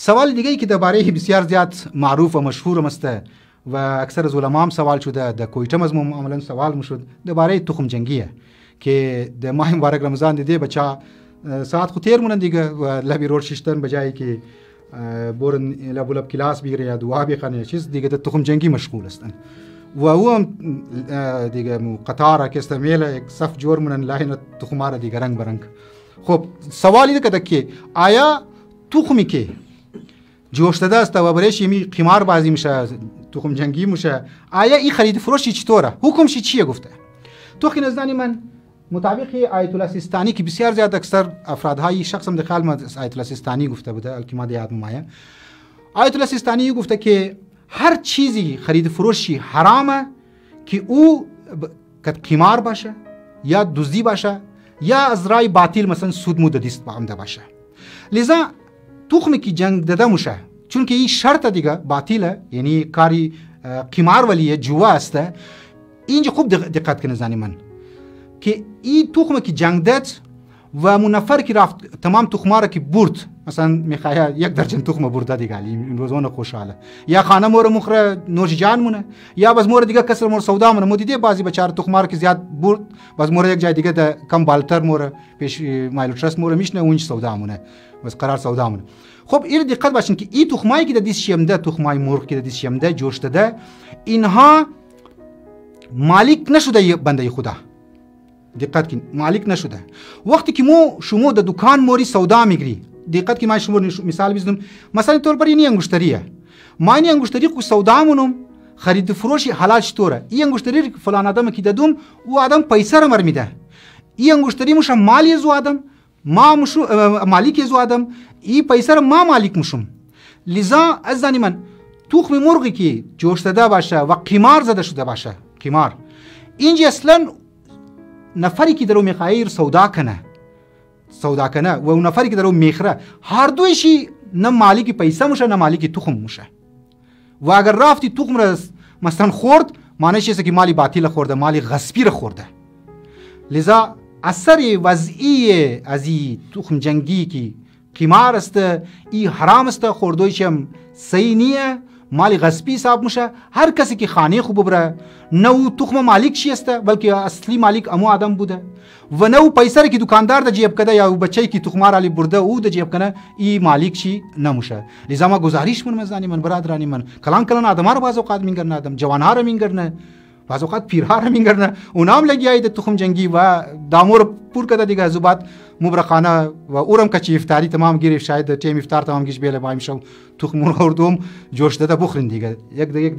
سوال دیگه ای که درباره بسیار زیاد معروف و مشهور است و اکثر از علما هم سوال شده، در کویته مضمون عملا سوال میشد، درباره تخم جنگیه که در ماه مبارک رمضان دیده بچا ساعت خو تیر مونن دیگه و لبی رول ششتن بجایی که برن لب کلاس بگیره یا دعا بخونه چیز دیگه در تخم جنگی مشغول هستن و او هم دیگه قطار که استعمال یک صف جور مونن لاین تخماره دیگه رنگ برنگ. خب سوالی ده که آیا تخمی که جوش داده است و برایش یمی قمار بازی میشه، تخم جنگی میشه، آیا این خرید فروشی چطوره؟ حکمش چیه گفته؟ تو خیلی نزدانی من مطابق آیت الله سیستانی که بسیار زیاد اکثر افرادهای شخصم دخال ما آیت الله سیستانی گفته بوده، الکلمات یاد مایا آیت الله سیستانی گفته که هر چیزی خرید فروشی حرامه که او قمار باشه یا دزدی باشه یا از رای باطل مثلا سود مود دیست با عمده باشه. لذا تخمی که جنگ داده میشه چون که این شرط دیگه باطله، یعنی کاری قمار ولیه جوا است. اینجا خوب دقت کنه زنی من که این تخمی که جنگ داد و منفر که رفت تمام تخما را که برد، مثلا میخواه یک درجن تخم برده دیگه این روزانه خوشحاله یا خانه مور مخره نوش جان مونه یا باز مور دیگه کسر مور سودا مونه. مدیده بعضی بچار تخما را که زیاد برد باز مور یک جای دیگه ده کم بالتر مور پیش مایلوترس مور میشنه اونج سودا مونه بس قرار سودا مونه. خب این دقت باشین که این تخمایی که دیس شیمده، تخمای مرغ که دیس شیمده جوش داده، اینها مالک نشده بنده خدا. دقت کن مالک نشده. وقتی که شما در دکان موری سودا میگیری، دقت که من شما مثال بزنم، مثلا طور پر این انگشتریه، ما این انگشتری کو سودا مونم خرید فروشی حلال چطوره؟ این انگشتری فلان آدم که دادم او آدم پیسه را میده، این انگشتری مش مالی از آدم، ما مشو مالک از آدم، این پیسه را ما مالک مشم. لذا از زنی من تخم مرغی که جوش داده باشه و قمار زده شده باشه، قمار اینجا اصلا نفری که درو میخواهی سودا کنه و اون نفری که درو میخره هر دویشی نه مالک پیسه میشه نه مالک تخم میشه. و اگر رفتی تخم را مثلا خورد معنیش اینه که مالی باطل خورده، مالی غصبی را خورده. لذا اثر وضعی از این تخم جنگی که قمار است، این حرام است، خوردویش هم صحیح نیه، مالی غصبی حساب میشه. هر کسی که خانه خوب ببره نه او تخم مالک چی است بلکه اصلی مالک امو آدم بوده و نه او پیسه که دکاندار د جیب کده یا بچه‌ای که تخمار علی برده او د جیب کنه این مالک چی نموشه. لذا ما گزارش من مزانی من برادرانی من کلان آدم رو باز اوقات میگرنه، آدم جوانها رو میگرنه، بعض اوقات پیرها رو میگرنه، اونام لگیای د تخم جنگی و دامور پور کده دیگه زبات مبرخانه و اورم که افطاری تمام گیری شاید تیم افطار تمام گیش بیله بایم شو تخم مرغ اردوم جوش داده بخورین دیگه یک